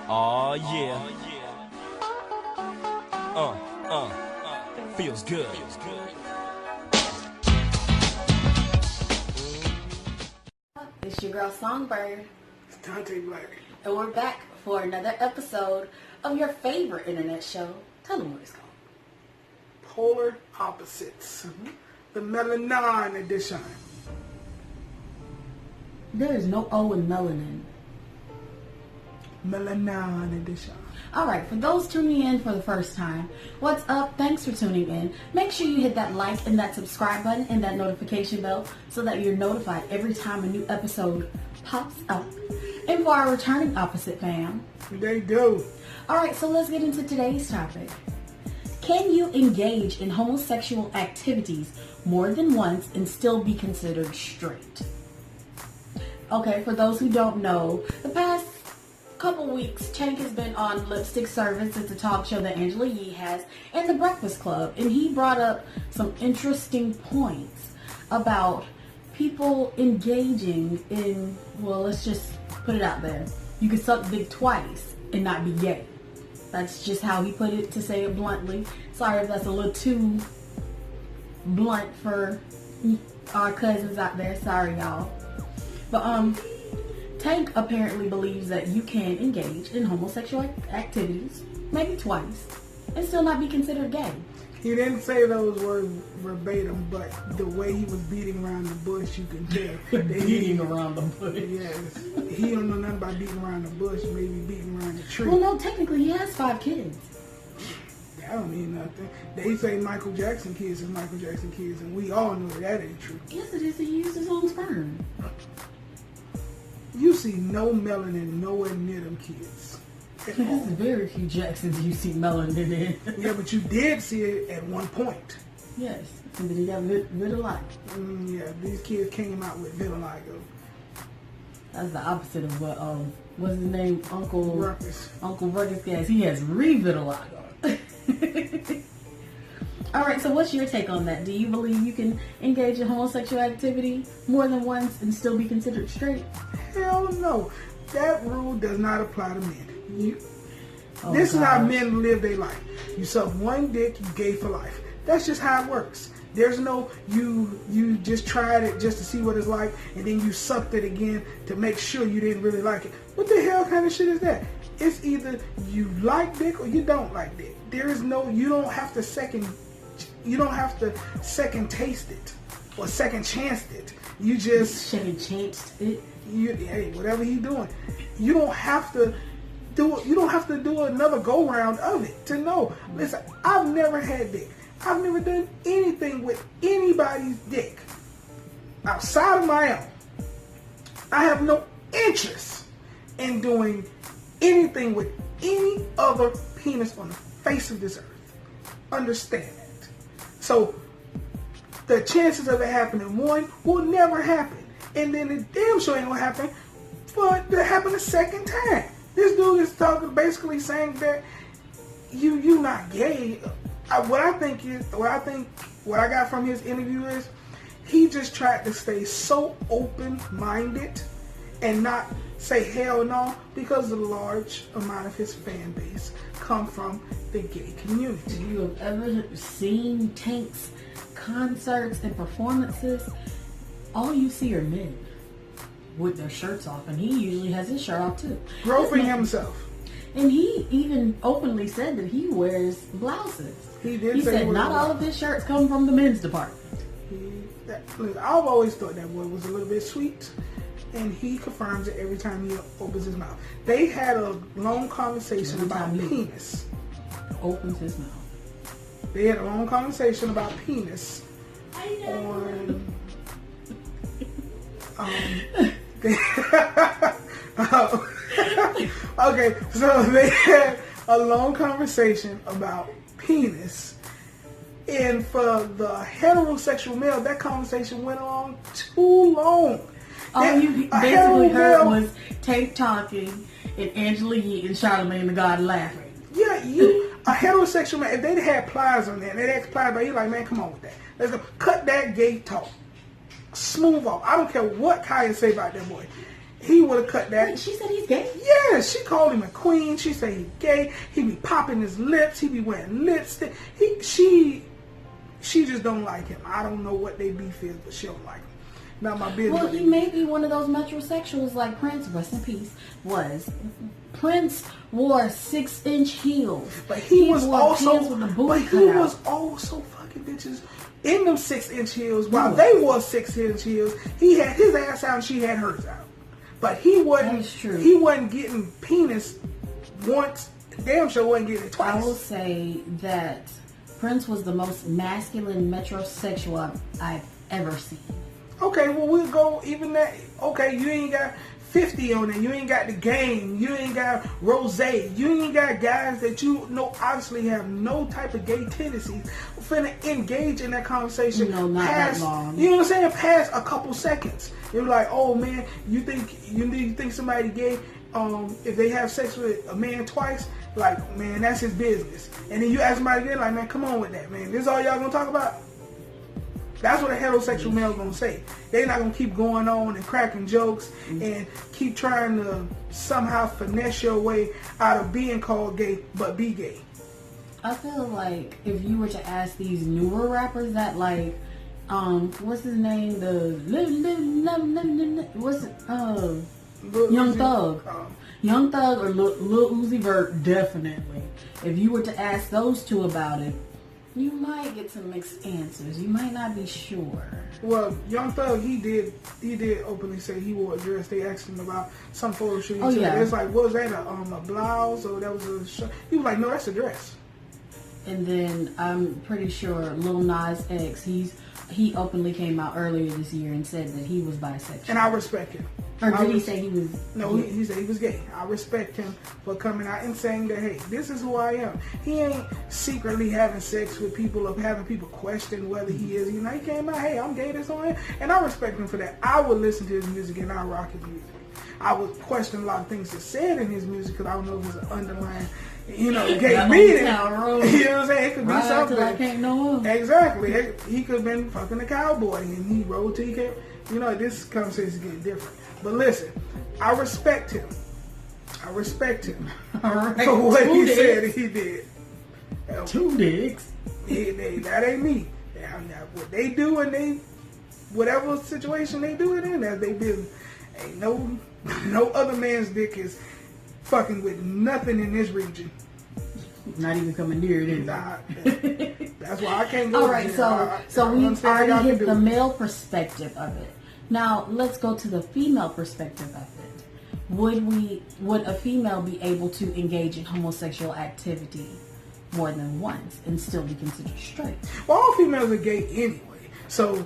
Oh yeah. Feels good. It's your girl Songbird, It's Dante Black. and we're back for another episode of your favorite internet show. Tell them what it's called. Polar Opposites. The Melanin edition. There is no O in melanin. Melanin edition. Alright, for those tuning in for the first time, what's up? Thanks for tuning in. Make sure you hit that like and that subscribe button and that notification bell so that you're notified every time a new episode pops up. And for our returning opposite fam, They do. alright, so let's get into today's topic. Can you engage in homosexual activities more than once and still be considered straight? Okay, for those who don't know, the past couple weeks, Tank has been on Lipstick Service. It's a talk show that Angela Yee has, and The Breakfast Club. And he brought up some interesting points about people engaging in, well, let's just put it out there. You can suck dick twice and not be gay. That's just how he put it, to say it bluntly. Sorry if that's a little too blunt for our cousins out there. Sorry, y'all. But, Tank apparently believes that you can engage in homosexual activities, maybe twice, and still not be considered gay. He didn't say those words verbatim, but the way he was beating around the bush, you can tell. Beating around the bush. Yes. He don't know nothing about beating around the bush, maybe beating around the tree. Well, no, technically he has 5 kids. That don't mean nothing. They say Michael Jackson kids is Michael Jackson kids, and we all know that ain't true. Yes, it is. He used his own sperm. You see no melanin nowhere near them kids. At all. There's very few Jacksons you see melanin in. Yeah, but you did see it at one point. Yes, and then he got vitiligo. Yeah, these kids came out with vitiligo. That's the opposite of what, what's his name? Uncle Ruckus. Ruckus. He has revitiligo. Alright, so what's your take on that? Do you believe you can engage in homosexual activity more than once and still be considered straight? Hell no. That rule does not apply to men. Oh, this is how gosh. men live their life. You suck one dick, you gay for life. That's just how it works. There's no, you just tried it just to see what it's like, and then you sucked it again to make sure you didn't really like it. What the hell kind of shit is that? It's either you like dick or you don't like dick. There is no, you don't have to second taste it or second chance it. You just Second chance it. hey, whatever he's doing, you don't have to do it. You don't have to do another go round of it to know. Listen, I've never had dick. I've never done anything with anybody's dick outside of my own. I have no interest in doing anything with any other penis on the face of this earth. Understand that. So the chances of it happening, one, will never happen. And then the damn sure ain't gonna happen for it to happen a second time. This dude is talking, basically saying that you not gay. What I got from his interview is he just tried to stay so open-minded and not say hell no, because a large amount of his fan base come from the gay community. If you have ever seen Tank's concerts and performances, all you see are men with their shirts off, and he usually has his shirt off too. Groping himself. And he even openly said that he wears blouses. He did He say said he not wears all of his shirts come from the men's department. Look, I've always thought that boy was a little bit sweet, and he confirms it every time he opens his mouth. They had a long conversation Every about time he penis. Opens his mouth. They had a long conversation about penis on. Okay, so they had a long conversation about penis, and for the heterosexual male, that conversation went on too long. All you A basically hetero heard male- was Tank talking and Angela Yee and Charlamagne the God laughing. Yeah, a heterosexual man, if they'd had pliers on there, and they'd asked pliers, but he's like, man, come on with that. Let's go. Cut that gay talk. Smooth off. I don't care what Kaya say about that boy. He would have cut that. Wait, she said he's gay? Yeah, she called him a queen. She said he gay. He be popping his lips. He be wearing lipstick. She just don't like him. I don't know what they beef is, but she don't like him. Not my business. Well, he may be one of those metrosexuals like Prince, rest in peace, was. Prince wore 6-inch heels. But he was also fucking fucking bitches in them 6-inch heels while they wore 6-inch heels. He had his ass out and she had hers out. But he wasn't getting penis once. Damn sure wasn't getting it twice. I will say that Prince was the most masculine metrosexual I've ever seen. Okay, well, we'll go even that. Okay, you ain't got 50 on it. You ain't got the Game. You ain't got Rose. You ain't got guys that you know obviously have no type of gay tendencies. Finna engage in that conversation. No, not past, that long. You know what I'm saying? Past a couple seconds. You're like, oh man, you think somebody gay? If they have sex with a man twice, like, man, that's his business. And then you ask somebody again, like, man, come on with that, man. This is all y'all gonna talk about? That's what a heterosexual male gonna say. They're not gonna keep going on and cracking jokes and keep trying to somehow finesse your way out of being called gay, but be gay. I feel like if you were to ask these newer rappers that like, what's his name? Young Thug. Young Thug or Lil Uzi Vert, definitely. If you were to ask those two about it, you might get some mixed answers. You might not be sure. Well, Young Thug, he did openly say he wore a dress. They asked him about some photo shoot. Oh, yeah. It's like, was that a blouse or that was a shirt? He was like, no, that's a dress. And then I'm pretty sure Lil Nas X, he openly came out earlier this year and said that he was bisexual. And I respect him. Or did he say he was? No, he said he was gay. I respect him for coming out and saying that, hey, this is who I am. He ain't secretly having sex with people or having people question whether he is. You know, he came out, hey, I'm gay, this on him. And I respect him for that. I would listen to his music and I rock his music. I would question a lot of things that's said in his music because I don't know if it's an underlying, gay meaning. You know what I'm saying? It could be something. I can't know him. Exactly. He could have been fucking a cowboy and he rode till he came. This conversation is getting different. But listen, I respect him. All right. For what he said he did. 2 dicks. That ain't me. What they do and whatever situation they do it in, that's their business. Ain't no other man's dick is fucking with nothing in this region. Not even coming near it, is Nah, that's why I can't go. All right, so we already hit the male perspective of it. Now let's go to the female perspective of it. Would a female be able to engage in homosexual activity more than once and still be considered straight? Well, all females are gay anyway. So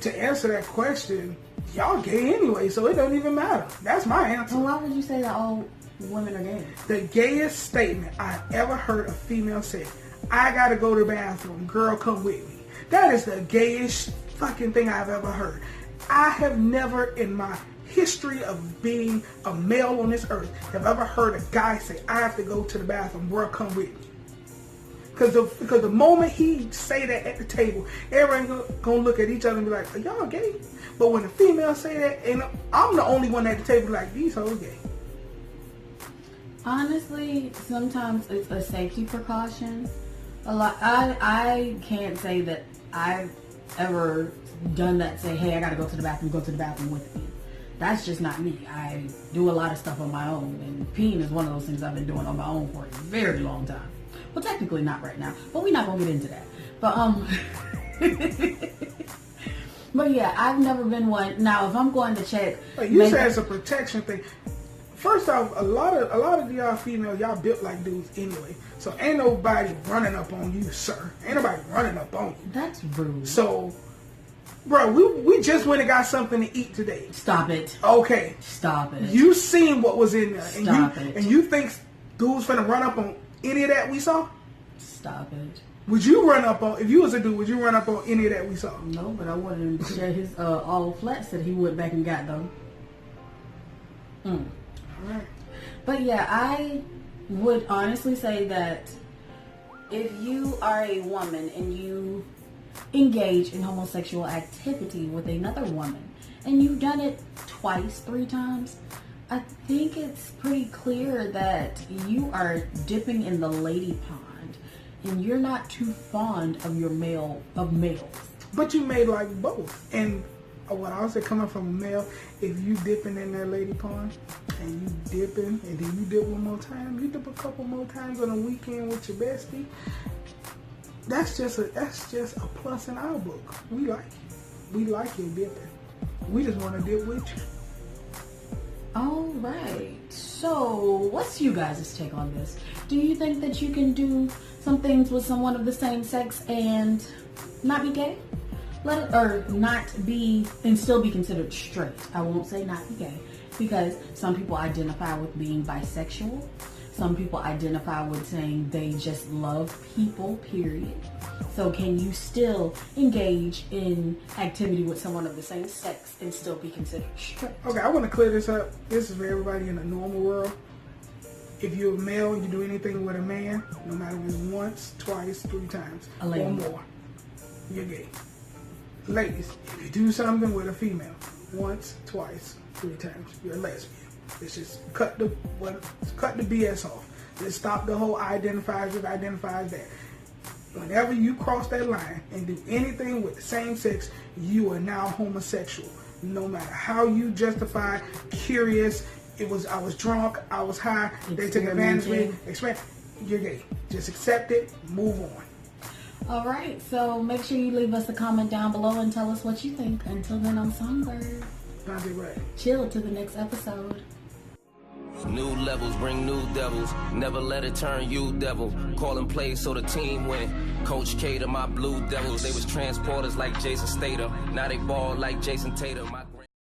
to answer that question, y'all gay anyway, so it doesn't even matter. That's my answer. Well, why would you say that all women are gay? The gayest statement I ever heard a female say, I gotta go to the bathroom, girl, come with me. That is the gayest fucking thing I've ever heard. I have never in my history of being a male on this earth have ever heard a guy say, I have to go to the bathroom, girl, come with me. Because the moment he say that at the table, everyone gonna look at each other and be like, are y'all gay? But when the female say that, and I'm the only one at the table like, these hoes gay. Honestly, sometimes it's a safety precaution. I can't say that I've ever done that. Say, hey, I gotta go to the bathroom. Go to the bathroom with me. That's just not me. I do a lot of stuff on my own, and peeing is one of those things I've been doing on my own for a very long time. Well, technically not right now, but we're not gonna get into that. But yeah, I've never been one. Now, if I'm going to check, you said it's a protection thing. First off, a lot of y'all females, y'all built like dudes anyway. So ain't nobody running up on you, sir. Ain't nobody running up on you. That's rude. So, bro, we just went and got something to eat today. Stop it. Okay. Stop it. You seen what was in there. Stop it. And you think dudes finna run up on any of that we saw? Stop it. Would you run up on, if you was a dude, would you run up on any of that we saw? No, but I wanted him to share his all flats that he went back and got though. Alright. But yeah, I would honestly say that if you are a woman and you engage in homosexual activity with another woman and you've done it twice, 3 times, I think it's pretty clear that you are dipping in the lady pond, and you're not too fond of males. But you may like both. And what I would say, coming from a male, if you dipping in that lady pond and you dipping and then you dip one more time, you dip a couple more times on a weekend with your bestie, that's just a plus in our book. We like it. We like your dipping. We just want to dip with you. All right. So, what's you guys' take on this? Do you think that you can do some things with someone of the same sex and not be gay? Not be and still be considered straight. I won't say not be gay, because some people identify with being bisexual. Some people identify with saying they just love people, period. So can you still engage in activity with someone of the same sex and still be considered straight? Okay, I want to clear this up. This is for everybody in the normal world. If you're a male, you do anything with a man, no matter if it's once, twice, 3 times, or more, you're gay. Ladies, if you do something with a female, once, twice, 3 times, you're a lesbian. Let's just cut the BS off. Let's stop the whole identifies that. Whenever you cross that line and do anything with the same sex, you are now homosexual. No matter how you justify, curious, I was drunk, I was high, they took advantage of me, you're gay. Just accept it, move on. All right, so make sure you leave us a comment down below and tell us what you think. Until then, I'm Songbird. Chill to the next episode. New levels bring new devils. Never let it turn you devil. Calling plays so the team win. Coach K to my Blue Devils. They was transporters like Jason Statham. Now they ball like Jason Tatum.